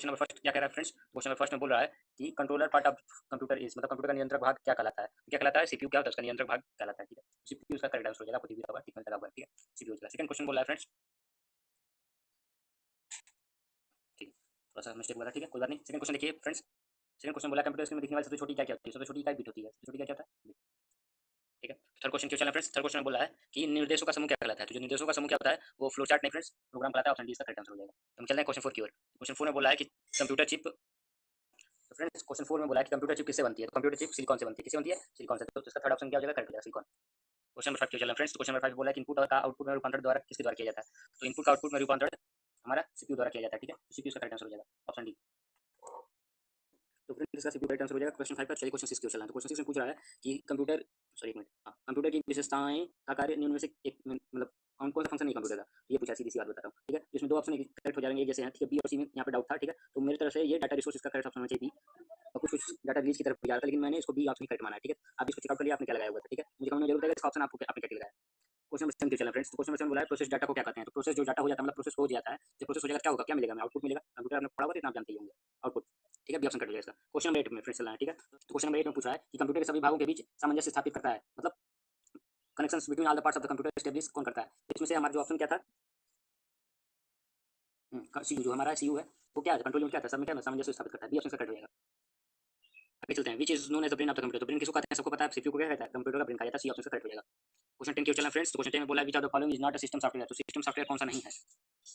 Question number first क्या कह रहा है फ्रेंड्स? क्वेश्चन नंबर फर्स्ट में बोल रहा है कि controller part of computer is, मतलब कंप्यूटर का नियंत्रक भाग क्या कहलाता है? क्या कहलाता है? सीपीयू क्या होता है? उसका नियंत्रक भाग कहलाता है, ठीक है। सीपीयू उसका करेक्ट आंसर हो जाएगा, आपको दिया हुआ ठीक है, लगा हुआ है, ठीक है। सीपीयू का सेकंड क्वेश्चन बोल रहा है फ्रेंड्स, ठीक है, थोड़ा सा मिस्टेक हुआ था, ठीक है, कोई बात नहीं। सेकंड क्वेश्चन देखिए फ्रेंड्स, सेकंड क्वेश्चन बोला कंप्यूटर स्क्रीन में दिखने वाली सबसे छोटी इकाई क्या होती है? सबसे छोटी इकाई बिट होती है, सबसे छोटी इकाई क्या होता है? ठीक है। थर्ड क्वेश्चन क्यों चला फ्रेंड्स? थर्ड क्वेश्चन बोला है कि निर्देशों का समूह क्या कहलाता है? तो जो निर्देशों का समूह क्या होता है वो फ्लो चार्ट नहीं फ्रेंड्स, प्रोग्राम कहलाता है। ऑप्शन डी इसका करेक्ट आंसर हो जाएगा। तो हम चलते हैं क्वेश्चन 4 की ओर। क्वेश्चन 4 में बोला है कि कंप्यूटर चिप, तो फ्रेंड्स क्वेश्चन 4 में बोला है कि कंप्यूटर चिप किससे बनती है? तो कंप्यूटर चिप सिलिकॉन से बनती है। किससे बनती है? सिलिकॉन से। तो इसका थर्ड ऑप्शन क्या हो जाएगा? करेक्ट हो जाएगा, सिलिकॉन। क्वेश्चन नंबर 5 क्यों चला फ्रेंड्स? क्वेश्चन नंबर 5 बोला है कि इनपुट का आउटपुट में रूपांतरण द्वारा किसके द्वारा किया जाता है? तो इनपुट का आउटपुट में रूपांतरण हमारा सीपीयू द्वारा किया जाता है, ठीक है। सीपीयू का करेक्ट आंसर हो जाएगा, ऑप्शन डी। तो फ्रेंड्स इसका सीपीयू करेक्ट आंसर हो जाएगा क्वेश्चन 5 का। चलिए क्वेश्चन 6 की ओर चलना है। तो क्वेश्चन 6 में पूछ रहा है कि कंप्यूटर, सॉरी एक मिनट, हाँ, कंप्यूटर की विशेषताएं का कार्य निम्न में से एक, मतलब कौन सा फंक्शन नहीं कंप्यूटर का? ये पूछा, सीधी सी बात बता रहा हूँ, ठीक है। इसमें दो ऑप्शन करेक्ट हो जाएंगे, जैसे हैं, ठीक है। बी और सी में यहाँ पे डाउट था, ठीक है। तो मेरी तरफ से ये डाटा रिसोर्स इसका करेक्ट ऑप्शन होना चाहिए बी, और कुछ कुछ डाटा रिलीज की तरफ जा रहा था, लेकिन मैंने इसको बी ऑप्शन करेक्ट माना है, ठीक है। आप इसको चेकआउट कर लिया, आपने क्या लगाया हुआ था, ठीक है। मुझे कमेंट में जरूर बताइएगा इसका ऑप्शन आपको आपने क्या लगाया। क्वेश्चन नंबर 7 क्यों चला फ्रेंड्स? तो क्वेश्चन नंबर 7 बोला है प्रोसेस डाटा को क्या कहते हैं? तो प्रोसेस जो डाटा हो जाता है, मतलब प्रोसेस हो जाता है, जब प्रोसेस हो जाएगा क्या होगा, क्या मिलेगा हमें? आउटपुट मिलेगा। कंप्यूटर आपने पढ़ा होगा तो इतना आप जानते ही होंगे, आउटपुट, ठीक है। बी ऑप्शन कट हो जाएगा इसका। क्वेश्चन नंबर 8 में फ्रेंड्स चलना है, ठीक है। तो क्वेश्चन नंबर 8 में पूछा है कि कंप्यूटर के सभी भागों के बीच सामंजस्य स्थापित करता है, मतलब connections between all the parts of the computer establish कौन करता है? तो इसमें से हमारा जो ऑप्शन क्या था, सीयू, जो हमारा सीयू है वो क्या है? कंट्रोल यूनिट क्या था? सब में क्या सामंजस्य स्थापित करता है। बी ऑप्शन कट हो जाएगा। आगे चलते हैं। Which is known as the brain of the computer. तो ब्रेन किसको कहते हैं? सबको पता है। सीपीयू को क्या कहता है? कंप्यूटर का ब्रेन कहा जाता है। सी ऑप्शन करेक्ट हो जाएगा। क्वेश्चन 10 क्यों चला फ्रेंड्स? तो क्वेश्चन 10 में बोला which of the following is not a system software. तो सिस्टम सॉफ्टवेयर कौन सा नहीं है,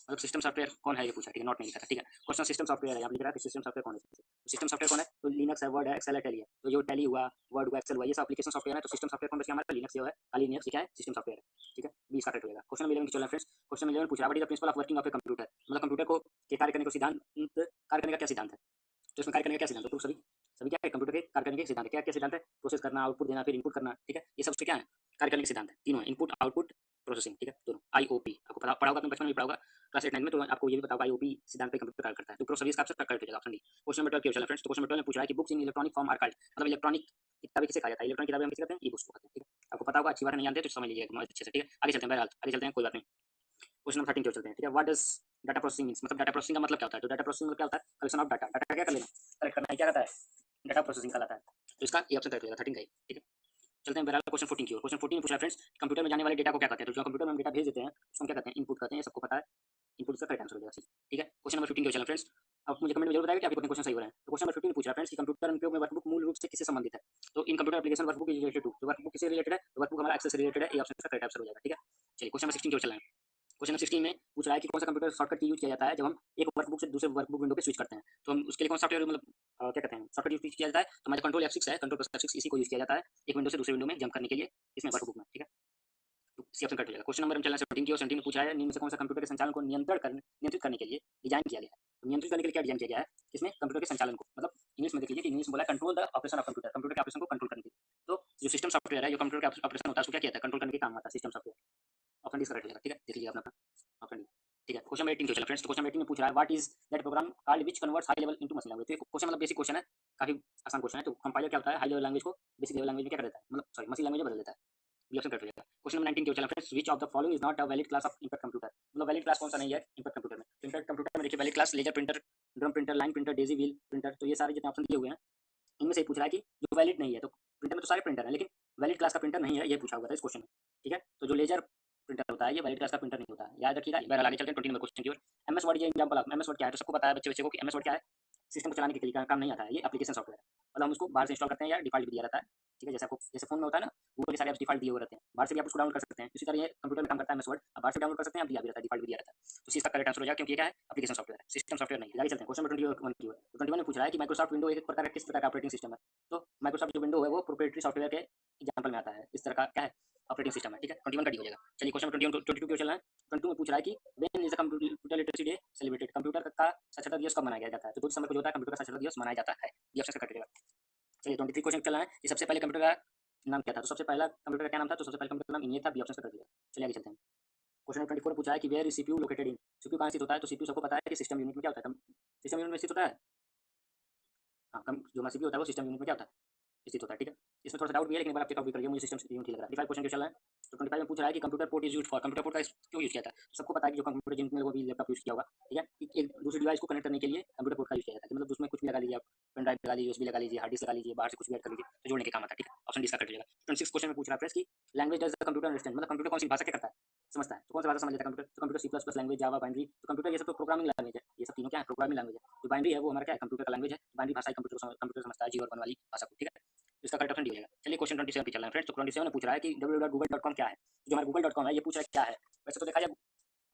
मतलब सिस्टम सॉफ्टवेयर कौन है ये पूछा, ठीक है। नॉट नहीं लिखा था, ठीक है। क्वेश्चन सिस्टम सॉफ्टवेयर है, आप लिख रहा है कि सिस्टम सॉफ्टवेयर कौन है। सिस्टम सॉफ्टवेयर कौन है? तो लिनक्स है, वर्ड है, एक्सेल है, टैली है। तो जो टैली हुआ, वर्ड हुआ, एक्सेल हुआ, ये सब एप्लीकेशन सॉफ्टवेयर है। तो सिस्टम सॉफ्टवेयर कौन बचा हमारा? लिनक्स जो है, खाली लिनक्स क्या है? सिस्टम सॉफ्टवेयर है, ठीक है। बी इसका करेक्ट हो जाएगा। क्वेश्चन 11 की चला फ्रेंड्स। क्वेश्चन 11 पूछ रहा है what is the principle of working of a computer, मतलब कंप्यूटर को के कार्य करने को सिद्धांत, कार्य करने का क्या सिद्धांत है? तो इसमें कार्य करने का क्या सिद्धांत है? तो सभी सभी क्या है? कंप्यूटर के कार्य करने के सिद्धांत है। क्या क्या सिद्धांत है? प्रोसेस करना, आउटपुट देना, फिर इनपुट करना, ठीक है। ये सब उसके क्या है? कार्य करने के सिद्धांत है। तीनों है, इनपुट, आउटपुट, प्रोसेसिंग, ठीक है। दोनों आईओपी आपको पढ़ा होगा, अपने बचपन में पढ़ा होगा, क्लास 8 9 में। तो आपको ये भी पता होगा आईओपी सिद्धांत पे कंप्यूटर कार्य करता है। तो प्रोसेस का आपसे करेक्ट हो जाएगा, ऑप्शन डी। क्वेश्चन नंबर 12 क्यों चला फ्रेंड्स? तो क्वेश्चन नंबर 12 में पूछ रहा है कि books in electronic form are called, मतलब इलेक्ट्रॉनिक किताबें किसे कहा जाता है? इलेक्ट्रॉनिक किताबें हम किसे कहते हैं? ई बुक्स को कहते हैं, ठीक है। आपको पता होगा, अच्छी बात नहीं जानते तो समझ लीजिएगा अच्छे से, ठीक है। आगे चलते हैं, बहरहाल आगे चलते हैं, कोई बात नहीं। क्वेश्चन नंबर 13 क्यों चलते हैं, ठीक है। What does data processing means, मतलब डाटा प्रोसेसिंग का मतलब क्या होता है? तो डाटा प्रोसेसिंग मतलब क्या होता है? कलेक्शन ऑफ डाटा, डाटा क्या कर लेना, कलेक्ट करना, क्या कहता है? डाटा प्रोसेसिंग कहलाता है। तो इसका ये ऑप्शन करेक्ट हो जाएगा, 13 का ही, ठीक है। चलते हैं बहरहाल क्वेश्चन 14 की ओर। क्वेश्चन 14 में पूछा है फ्रेंड्स कंप्यूटर में जाने वाले डेटा को क्या कहते हैं? तो जो कंप्यूटर में हम डेटा भेज देते हैं उसको हम क्या कहते हैं? इनपुट कहते हैं, ये सबको पता है। इनपुट इसका करेक्ट आंसर हो जाएगा, ठीक है। क्वेश्चन नंबर 15 की ओर चलें फ्रेंड्स। अब मुझे कमेंट में जरूर बताइए कि आपके क्वेश्चन सही हो रहे हैं। तो क्वेश्चन नंबर 15 पूछ रहा है फ्रेंड्स कि कंप्यूटर अनुप्रयोग में वर्कबुक मूल रूप से किससे संबंधित है? तो in computer application workbook is related to, तो वर्कबुक किससे रिलेटेड है? तो वर्कबुक हमारा एक्सेल से रिलेटेड है, ये ऑप्शन का करेक्ट आंसर हो जाएगा, ठीक है। चलिए क्वेश्चन नंबर 16 की ओर चलें। क्वेश्चन नंबर 16 में पूछ रहा है कि कौन सा कंप्यूटर शॉर्टकट यूज किया जाता है जब हम एक वर्कबुक से दूसरे वर्कबुक विंडो पे स्विच करते हैं? तो हम उसके लिए कौन सा सॉफ्टवेयर, मतलब क्या कहते हैं, सॉफ्टवेयर यूज किया जाता है? तो हमारे कंट्रोल F6 है, कंट्रोल प्लस F6, इसी को यूज किया जाता है एक विंडो से दूसरे विंडो में जंप करने के लिए, इसमें वर्कबुक में, ठीक है। तो सी ऑप्शन कट हो जाएगा। क्वेश्चन नंबर हम चलना 17 की और 17 में पूछा है निम्न से कौन सा कंप्यूटर के संचालन को नियंत्रित करने के लिए डिजाइन किया गया है? तो नियंत्रित करने के लिए क्या डिजाइन किया गया है इसमें? कंप्यूटर के संचालन को, मतलब इंग्लिश में देख लीजिए कि इंग्लिश में बोला control the operation of computer, computer के ऑपरेशन को कंट्रोल करने के लिए। तो जो सिस्टम सॉफ्टवेयर है, जो कंप्यूटर का ऑपरेशन होता है, उसको क्या कहता है? कंट्रोल करने के काम आता है system software. Option D correct हो जाएगा, ठीक है। देख लीजिए अपना ऑप्शन डी, ठीक है। क्वेश्चन 18 चला फ्रेंड्स। तो क्वेश्चन 18 में पूछ रहा है what is that program called which converts high level into machine language. तो ये क्वेश्चन मतलब बेसिक क्वेश्चन है, काफी आसान क्वेश्चन है। तो कंपाइलर क्या होता है? हाई लेवल लैंग्वेज को बेसिक लेवल लैंग्वेज में क्या कर देता है, मतलब सॉरी मशीन लैंग्वेज में बदल देता है। ये ऑप्शन करेक्ट हो जाएगा। क्वेश्चन नंबर 19 क्यों चला friends? Which of the following is not a valid class of impact computer, मतलब वैलिड क्लास कौन सा नहीं है इम्पैक्ट कंप्यूटर में? तो इम्पैक्ट कंप्यूटर में देखिए valid class laser printer, drum printer, line printer, daisy wheel printer, तो ये सारे जितने ऑप्शन दिए हुए हैं इनमें से पूछ रहा है कि जो वैलिड नहीं है। तो प्रिंटर में तो सारे प्रिंटर है, लेकिन वैलिड क्लास का प्रिंटर नहीं है, ये पूछा हुआ था इस क्वेश्चन में, ठीक है। तो जो लेजर प्रिंटर होता है ये वैलिड क्लास का प्रिंटर नहीं होता है, याद रखिएगा। बहरहाल आगे चलते हैं 20 नंबर क्वेश्चन की ओर। एमएस वर्ड ये एग्जांपल ऑफ एमएस वर्ड क्या है? तो सबको पता है बच्चे बच्चे को कि एमएस वर्ड क्या है? सिस्टम को चलाने के लिए काम नहीं आता है, ये एप्लीकेशन सॉफ्टवेयर है। मतलब हम उसको बाहर से इंस्टॉल करते हैं या डिफॉल्ट भी दिया रहता है, ठीक है। जैसे आपको जैसे फोन में होता है ना, गूगल के सारे ऐप्स डिफॉल्ट दिए हुए रहते हैं, बाहर से भी आप उसको डाउनलोड कर सकते हैं। इसी तरह ये कंप्यूटर में काम करता है एमएस वर्ड, आप बाहर से डाउनलोड कर सकते हैं, आप दिया भी रहता है, डिफॉल्ट भी दिया रहता है। तो इसका करेक्ट आंसर हो जाएगा, क्योंकि ये क्या है? एप्लीकेशन सॉफ्टवेयर है, सिस्टम सॉफ्टवेयर नहीं। आगे चलते हैं क्वेश्चन नंबर 21 की ओर। तो 21 में पूछ रहा है कि माइक्रोसॉफ्ट विंडो एक प्रकार का किस प्रकार का ऑपरेटिंग सिस्टम है? तो माइक्रोसॉफ्ट जो विंडो है वो प्रोप्राइटरी सॉफ्टवेयर के एग्जांपल में आता है, इस तरह का क्या है? ऑपरेटिंग सिस्टम है, ठीक है। 21 का डी हो जाएगा। चलिए क्वेश्चन 22 क्यों चलना है? 22 में पूछ रहा है कि when is the computer literacy day celebrated, computer का साक्षरता दिवस कब मनाया जाता है? तो 2 दिसंबर को जो होता है कंप्यूटर का साक्षरता दिवस मनाया जाता है, ये ऑप्शन से कट जाएगा। चलिए 23 क्वेश्चन चल रहा है कि सबसे पहले कंप्यूटर का नाम क्या था? तो सबसे पहला कंप्यूटर का क्या नाम था? तो सबसे पहले कंप्यूटर का नाम इन्हें था, बी ऑप्शन से कट दिया। चलिए आगे चलते हैं। क्वेश्चन नंबर 24 पूछा है कि where is CPU located in, CPU कहाँ स्थित होता है? तो सीपीयू सबको पता है कि सिस्टम यूनिट में क्या होता है, सिस्टम यूनिट में स्थित होता है। हाँ, जो हमारा सीपीयू होता है वो सिस्टम यूनिट में क्या होता है? स्थित होता है, ठीक है। इसमें थोड़ा सा डाउट भी है, लेकिन एक बार आप चेकआउट भी करिए, मुझे सिस्टम ठीक लग रहा है। 25 क्वेश्चन चल रहा है। तो 25 में पूछ रहा है कि computer port is used for, computer port का क्यों यूज किया था। तो सबको पता है कि जो कंप्यूटर जिन लोगों भी लैपटॉप यूज किया होगा, ठीक है, कि एक दूसरी डिवाइस को कनेक्ट करने के लिए कंप्यूटर पोर्ट का यूज किया जाता है, कि मतलब उसमें कुछ भी लगा लीजिए आप, पेन ड्राइव लगा लीजिए, यूएसबी लगा लीजिए, हार्ड डिस्क लगा लीजिए, बाहर से कुछ भी ऐड कर लीजिए, तो जोड़ने के काम आता है, ठीक है। ऑप्शन डी इसका कट जाएगा। 26 क्वेश्चन में पूछ रहा है फ्रेंड्स कि language does the computer understand, मतलब कंप्यूटर कौन सी भाषा क्या करता है, समझता है। तो कौन सा भाषा समझ लेता है कंप्यूटर, तो computer C plus plus language, Java, binary. तो कंप्यूटर ये सब तो प्रोग्रामिंग लैंग्वेज है, ये सब तीनों क्या है, प्रोग्रामिंग लैंग्वेज है। जो बाइनरी है वो हमारा क्या है, कंप्यूटर का लैंग्वेज है। बाइनरी भाषा कंप्यूटर समझता है, जी और वन वाली भाषा को, ठीक है। इसका करेक्ट ऑप्शन डी हो जाएगा। चलिए क्वेश्चन 27 पे चल रहा है फ्रेंड्स। तो 27 में पूछ रहा है कि www.google.com क्या है। जो हमारा google.com है ये पूछ रहा है क्या है। वैसे तो देखा जाए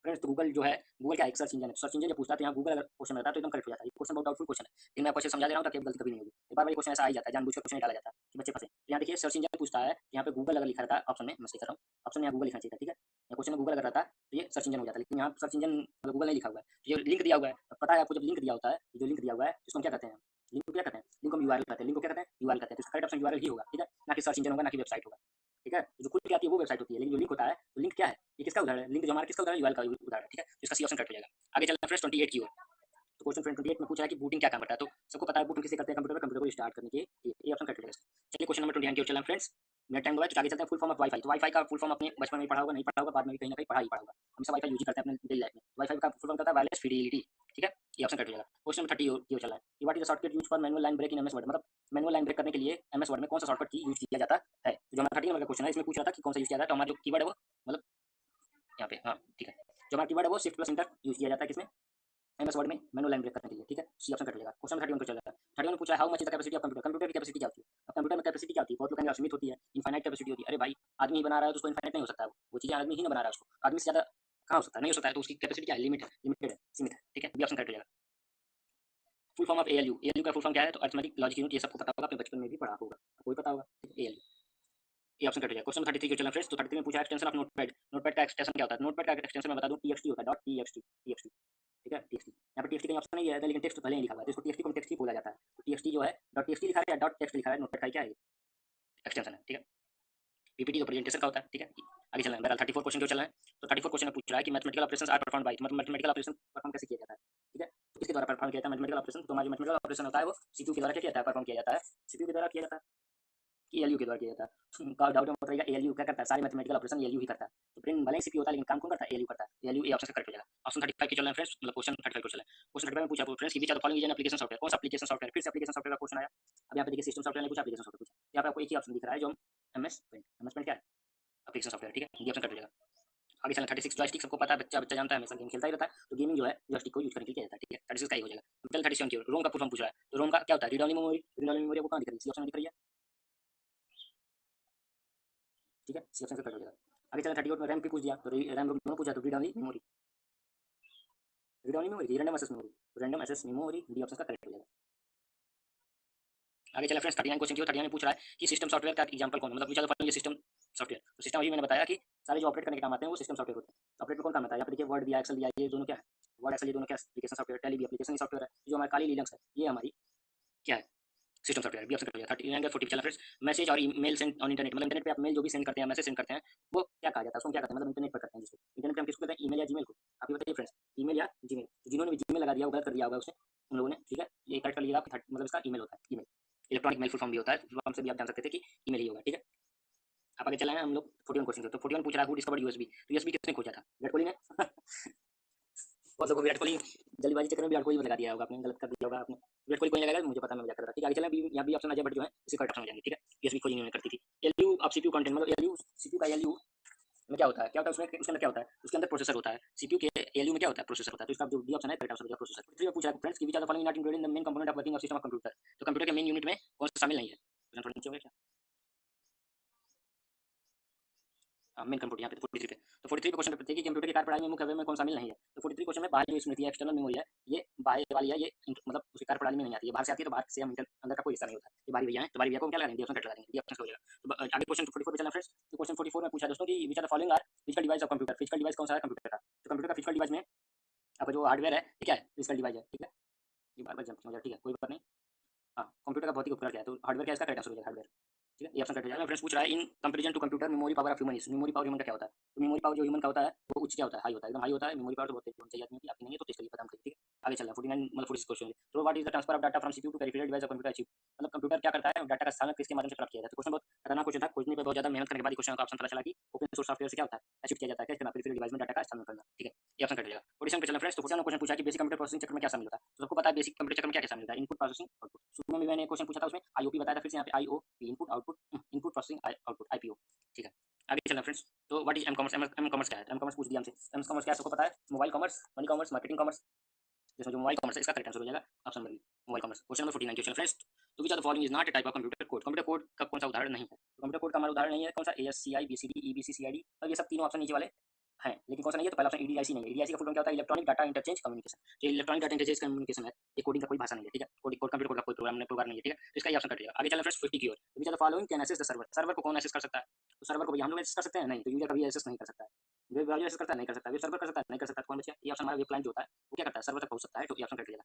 फ्रेंड्स, तो गूगल जो है, गूगल क्या है, एक सर्च इंजन है। सर्च इंजन जब पूछता है तो यहाँ गूगल अगर क्वेश्चन रहता है तो एकदम करेक्ट हो जाता है। ये क्वेश्चन बहुत डाउटफुल क्वेश्चन है, लेकिन मैं आपको अच्छे से समझा दे रहा हूँ ताकि गलती कभी नहीं होगी। एक बार ये क्वेश्चन ऐसा आ ही जाता है, जानबूझकर क्वेश्चन डाला जाता है कि बच्चे फंसे। तो यहाँ देखिए सर्च इंजन पूछता है, यहाँ पे गूगल अगर लिखा रहता है ऑप्शन में, मैं सही कर रहा हूँ, ऑप्शन में यहाँ गूगल लिखना चाहिए था, ठीक है। या क्वेश्चन में गूगल अगर रहता है तो ये सर्च इंजन हो जाता है, लेकिन यहाँ सर्च इंजन मतलब गूगल नहीं लिखा हुआ है। तो ये लिंक दिया हुआ है, अब पता है आपको, जब लिंक दिया होता है, जो लिंक दिया हुआ है जिसको हम क्या कहते हैं, लिंक को क्या कहते हैं, लिंक को यूआरएल कहते हैं, लिंक को क्या कहते हैं, यूआरएल कहते हैं। तो इसका करेक्ट ऑप्शन यूआरएल ही होगा, ठीक है, ना कि सर्च इंजन होगा, ना कि वेबसाइट होगा, ठीक है। जो खुद की आती है वो वेबसाइट होती है, लेकिन जो लिंक होता है, तो लिंक क्या है, ये किसका उदाहरण है, लिंक जो हमारा किसका उदाहरण, यूआरएल का उदाहरण है, ठीक है। तो इसका सी ऑप्शन करेक्ट हो जाएगा। आगे चलते हैं फ्रेंड्स 28 की ओर। तो क्वेश्चन फ्रेंड 28 में पूछा है कि बूटिंग क्या काम करता है। तो सबको पता है बूटिंग किसे करते हैं, कंप्यूटर को स्टार्ट करने के लिए। ये ऑप्शन करेक्ट हो जाएगा। चलिए क्वेश्चन नंबर 29 की ओर चलते हैं फ्रेंड्स। मेरा टाइम हुआ है तो आगे चलते हैं। Full form of wifi. तो वाईफाई का फुल फॉर्म अपने बचपन में पढ़ा होगा, नहीं पढ़ा होगा, बाद में भी कहीं ना कहीं पढ़ा ही पढ़ा होगा। हम सब वाईफाई यूज ही करते हैं अपने डेली लाइफ में। वाईफाई का फुल फॉर्म करता है वायरलेस फिडिलिटी, ठीक है। ये ऑप्शन करेक्ट हो जाएगा। क्वेश्चन नंबर 30 की ओर चल रहा है कि what is the shortcut use for manual line break in MS Word, मतलब मैनुअल लाइन ब्रेक करने के लिए एमएस वर्ड में कौन सा शॉर्टकट की यूज किया जाता है। तो जो हमारा 30 नंबर का क्वेश्चन है, इसमें पूछ रहा था कि कौन सा यूज किया जाता है। तो हमारा जो कीवर्ड है वो, मतलब यहाँ पे, हाँ ठीक है, जो हमारा कीवर्ड है वो शिफ्ट प्लस इंटर यूज किया जाता है किसमें, एमएस वर्ड में मैनुअल लाइन ब्रेक करने के लिए, ठीक है। सी ऑप्शन कट जाएगा। क्वेश्चन 31 को चल रहा है। 31 पूछा है how much is the capacity of computer, computer की कैपेसिटी क्या होती है। अब कंप्यूटर में कैपेसिटी क्या होती है, बहुत लोग कहेंगे असीमित होती है, इनफाइनाइट कैपेसिटी होती है। अरे भाई, आदमी ही बना रहा है तो उसको इनफाइनाइट नहीं हो सकता है, वो चीज़ें आदमी ही ना बना रहा है, उसको आदमी से ज़्यादा कहाँ हो सकता है, नहीं हो सकता है। तो उसकी कैपेसिटी क्या है, लिमिट है, लिमिटेड है, सीमित है, ठीक है। बी ऑप्शन कट जाएगा। Full form of ALU, ALU का फुल फॉर्म क्या है, तो अरिथमेटिक लॉजिक यूनिट, ये सबको पता होगा, अपने बचपन में भी पढ़ा होगा, कोई पता होगा, एएलयू। ये ऑप्शन कट जाएगा। क्वेश्चन 33 को चलना फ्रेंड्स। तो 33 में पूछा एक्सटेंशन ऑफ नोटपैड, नोटपैड का एक्सटेंशन क्या होता है। नोटपैड का एक्सटेंशन मैं बता दूं, टीएक्सटी होता है, डॉट टीएक्सटी, टीएक्सटी, ठीक है, टीएक्सटी। यहाँ पे टीएक्सटी कहीं ऑप्शन नहीं है, लेकिन टेक्स्ट तो पहले ही लिखा हुआ है, तो इसको टीएक्सटी को टेक्स्ट ही बोला जाता है। तो टीएक्सटी जो है, डॉट टीएक्सटी लिखा है या डॉट टेक्स्ट लिखा है, नोटपैड का क्या है, एक्सटेंशन है, ठीक है। पीपीटी तो प्रेजेंटेशन का होता है, ठीक है। आगे चलना है, बहरहाल 34 क्वेश्चन जो चल रहा है। तो 34 क्वेश्चन में पूछ रहा है कि mathematical operations are performed by, मतलब मैथमेटिकल ऑपरेशन परफॉर्म कैसे किया जाता है, ठीक है। तो किसके द्वारा परफॉर्म किया जाता है मैथमेटिकल ऑपरेशन। तो हमारा जो मैथमेटिकल ऑपरेशन होता है वो सीपीयू के द्वारा क्या किया जाता है, परफॉर्म किया जाता है, सीपीयू के द्वारा किया जाता है कि एलयू के द्वारा किया जाता है। का डाउट मत रहेगा, एलयू क्या करता है, सारे मैथमेटिकल ऑपरेशन एलयू ही करता है। तो ब्रेन भले ही सीपीयू होता है, लेकिन काम कौन करता है, एलयू करता है। एलयू, ये ऑप्शन से करेक्ट हो जाएगा। ऑप्शन 35 के चल रहे हैं फ्रेंड्स, मतलब क्वेश्चन 35 को चले। क्वेश्चन 35 में पूछा फ्रेंड्स कि which are the following is an application software, कौन सा एप्लीकेशन सॉफ्टवेयर, फिर से एप्लीकेशन सॉफ्टवेयर का क्वेश्चन आया। अब यहाँ पे देखिए सिस्टम सॉफ्टवेयर ने पूछा, एप्लीकेशन सॉफ्टवेयर पूछा। यहाँ पे आपको एक ही ऑप्शन दिख रहा है, जो एमएस पेंट, एमएस पेंट क्या है, एप्लीकेशन सॉफ्टवेयर, ठीक है। ये ऑप्शन कट हो जाएगा। आगे चलना 36 जॉयस्टिक, सबको पता है, बच्चा बच्चा जानता है, हमेशा गेम खेलता ही रहता है, तो गेमिंग जो है जॉयस्टिक को यूज करने के लिए किया जाता है, ठीक है। 36 का ही हो जाएगा। टोटल 37 की रोम का फुल फॉर्म पूछ रहा है। तो रोम का क्या होता है, read only memory, read only memory को कहाँ दिख रही है, सी ऑप्शन दिख रही है, ठीक है, सी ऑप्शन से कट हो जाएगा। आगे चलना 38 में रैम की पूछ दिया, तो रैम रोम दोनों पूछा, तो read only memory, read only memory, random access memory, तो random access memory, D option का करेक्ट हो जाएगा। आगे चला फ्रेंड्स 39 क्वेश्चन की। 39 में पूछ रहा है कि सिस्टम सॉफ्टवेयर का एग्जांपल कौन है, मतलब विच ये सिस्टम सॉफ्टवेयर। तो सिस्टम अभी मैंने बताया कि सारे जो ऑपरेट करने के काम आते हैं वो सिस्टम सॉफ्टवेयर होते हैं। ऑपरेट में कौन काम आता है, यहाँ पे देखिए वर्ड दिया, एक्सेल दिया, ये दोनों क्या है, वर्ड एक्सेल ये दोनों क्या है, एप्लीकेशन सॉफ्टवेयर, टैली भी एप्लीकेशन सॉफ्टवेयर है। जो हमारी काली लिनक्स है ये हमारी क्या है, सिस्टम सॉफ्टवेयर, भी ऑप्शन कर दिया। 39 40 चला फ्रेंड्स। मैसेज और ईमेल सेंड ऑन इंटरनेट, मतलब इंटरनेट पे आप मेल जो भी सेंड करते हैं, मैसेज सेंड करते हैं, वो क्या कहा जाता है, उसको क्या कहते हैं, मतलब इंटरनेट पर करते हैं जिसको। इंटरनेट पे हम किसको कहते हैं, ईमेल या जीमेल को। आप ये बताइए फ्रेंड्स, ईमेल या जीमेल। जिन्होंने भी जीमेल लगा दिया वो गलत कर दिया होगा उसने, उन लोगों ने, ठीक है। ये करेक्ट कर लिया आप, मतलब इसका ईमेल होता है, email electronic mail full form भी होता है, फुल फॉर्म से भी आप जान सकते थे कि ईमेल ही होगा, ठीक है। आप आगे चलाए हैं हम लोग 41 क्वेश्चन। तो 41 पूछ रहा है हु डिस्कवर्ड यूएसबी, तो यूएसबी किसने खोजा था, विराट कोहली ने। बहुत लोगों को विराट कोहली, जल्दीबाजी चक्कर में विराट कोहली लगा दिया होगा आपने, गलत कर दिया होगा आपने, विराट कोहली कोई लगाएगा, मुझे पता है, मैं मजाक कर रहा था, ठीक है। आगे चलें, यहाँ भी ऑप्शन अजय भट्ट जो है इसी करेक्ट ऑप्शन हो जाएंगे, ठीक है। यूएसबी खोजी उन्होंने करती थी। एलयू आप सीपीयू कंटेंट, मतलब एलयू सीपीयू का एलयू में क्या होता है, क्या होता है उसमें, उसके अंदर क्या होता है, उसके अंदर प्रोसेसर होता है। सीपीयू के एलयू में क्या होता है, प्रोसेसर होता है। तो इसका जो डी ऑप्शन है करेक्ट ऑप्शन हो जाएगा, प्रोसेसर। फिर पूछा है फ्रेंड्स कि which are the following not included in the main component of working of system of computer. तो कंप्यूटर के मेन यूनिट में कौन सा शामिल नहीं है, थोड़ा नीचे हो गया क्या, मेन कंप्यूटर यहाँ पे 43 पे। तो 43 पे क्वेश्चन पूछते हैं कि कंप्यूटर की कार्यप्रणाली में मुख्य अवयव में कौन शामिल नहीं है। तो 43 क्वेश्चन में बाहर जो स्मृति है, एक्सटर्नल मेमोरी है, ये बाहर वाली है, ये मतलब उसकी कार्यप्रणाली में नहीं आती है, बाहर से आती है, तो बाहर से हम अंदर का कोई हिस्सा नहीं होता है। ये बाहरी भैया है, तो बाहरी भैया को क्या लगा देंगे, ऑप्शन कट लगा देंगे, ये ऑप्शन हो जाएगा। तो आगे क्वेश्चन 44 पे चलना फ्रेंड्स। तो क्वेश्चन 44 में पूछा दोस्तों कि which are the following are physical device of computer, physical device कौन सा है कंप्यूटर का। तो कंप्यूटर का फिजिकल डिवाइस में आपका जो हार्डवेयर है ये क्या है, फिजिकल डिवाइस है, ठीक है। ये बार बार जंप हो जाए, ठीक है, कोई बात नहीं। हाँ, कंप्यूटर का भौतिक उपकरण क्या है, तो हार्डवेयर क्या है, इसका करेक्ट आंसर हो जाएगा, हार्डवेयर। ठीक है, ये ऑप्शन कट हो जाएगा। फ्रेंड्स पूछ रहा है in comparison to computer memory power of human is, memory power human का क्या होता है? तो मेमोरी पावर जो ह्यूमन का होता है वो उच्च क्या होता है, हाई होता है, एकदम हाई होता है। मेमोरी पावर तो बहुत तेज होनी चाहिए आदमी की, आपकी नहीं है तो टेस्ट करिए, पता हम करिए। ठीक है, आगे चल रहा है 49 मतलब 46 क्वेश्चन है। तो what is the transfer of data from CPU to peripheral device of computer achieve, मतलब कंप्यूटर क्या करता है, डाटा का स्थानांतरण किसके माध्यम से प्राप्त किया जाता है? क्वेश्चन बहुत खतरनाक क्वेश्चन था, खोजने पे बहुत ज्यादा मेहनत करने के बाद क्वेश्चन का ऑप्शन पता चला कि ओपन सोर्स सॉफ्टवेयर से क्या होता है, अचीव किया जाता है, क्या पेरिफेरल डिवाइस में डाटा का स्थानांतरण करना। ठीक है, ये ऑप्शन कट जाएगा। ऑडिशन पे चलना फ्रेंड्स, तो क्वेश्चन पूछा कि बेसिक कंप्यूटर प्रोसेसिंग चक्र में क्या शामिल होता है? तो सबको पता है बेसिक कंप्यूटर चक्र में क्या क्या शामिल होता है, इनपुट प्रोसेसिंग आउटपुट। शुरू में मैंने क्वेश्चन पूछा था उसमें आईओपी बताया था, फिर से यहाँ पे IOP input output, input processing output IPO. ठीक है, आगे चलना फ्रेंड्स। तो what is M commerce, M commerce क्या है? एम कॉमर्स पूछ दिया हमसे, एम कॉमर्स क्या है सबको पता है, mobile commerce, money commerce, marketing commerce. जिसमें जो मोबाइल कॉमर्स है इसका करेक्ट आंसर हो जाएगा option number B, mobile commerce. Question number 49 question friends, तो which are the following is not a type of computer code, computer code का कौन सा उदाहरण नहीं है? तो कंप्यूटर कोड का हमारा उदाहरण नहीं है कौन सा, एएससीआई, बीसीडी, ईबीसी, सीआईडी, अब ये सब तीनों ऑप्शन नीचे वाले हैं, लेकिन कौन सा नहीं है? तो पहला ऑप्शन ईडीआईसी नहीं है। ईडीआईसी का फुल फॉर्म क्या होता है, इलेक्ट्रॉनिक डाटा इंटरचेंज कम्युनिकेशन। जो इलेक्ट्रॉनिक डाटा इंटरचेंज कम्युनिकेशन है, ये कोडिंग का कोई भाषा नहीं है। ठीक है, कोडिंग कोड कंप्यूटर कोड का कोई प्रोग्राम नहीं है। ठीक है, तो इसका ये ऑप्शन कट जाएगा। आगे चलना फ्रेंड्स 50 की ओर, which are the following can access the server, server को कौन एक्सेस कर सकता है? तो सर्वर को भैया हम लोग एक्सेस कर सकते हैं नहीं, तो यूजर कभी एक्सेस नहीं कर सकता है। वेब ब्राउज़र एक्सेस करता है नहीं कर सकता, वेब सर्वर कर सकता है नहीं कर सकता, तो कौन बचा? ये ऑप्शन हमारा वेब क्लाइंट जो होता है वो क्या करता है, सर्वर तक पहुंच सकता है, तो ये ऑप्शन कट जाएगा।